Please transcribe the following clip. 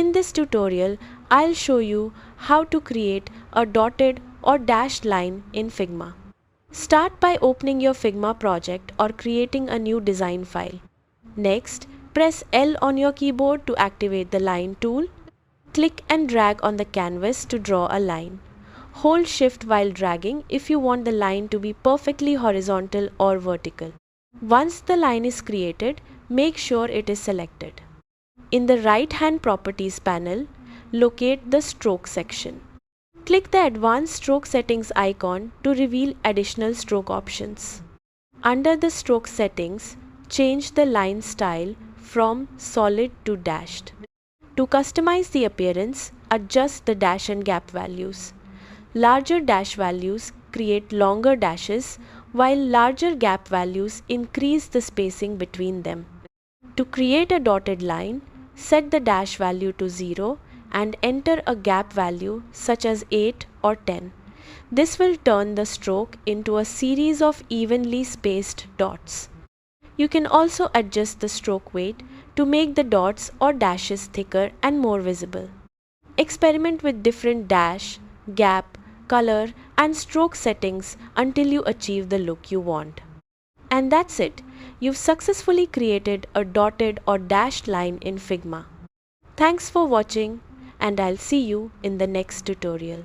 In this tutorial, I'll show you how to create a dotted or dashed line in Figma. Start by opening your Figma project or creating a new design file. Next, press L on your keyboard to activate the line tool. Click and drag on the canvas to draw a line. Hold Shift while dragging if you want the line to be perfectly horizontal or vertical. Once the line is created, make sure it is selected. In the right-hand Properties panel, locate the Stroke section. Click the Advanced Stroke Settings icon to reveal additional stroke options. Under the Stroke Settings, change the line style from solid to dashed. To customize the appearance, adjust the dash and gap values. Larger dash values create longer dashes, while larger gap values increase the spacing between them. To create a dotted line, set the dash value to 0 and enter a gap value such as 8 or 10. This will turn the stroke into a series of evenly spaced dots. You can also adjust the stroke weight to make the dots or dashes thicker and more visible. Experiment with different dash, gap, color and stroke settings until you achieve the look you want. And that's it. You've successfully created a dotted or dashed line in Figma. Thanks for watching, and I'll see you in the next tutorial.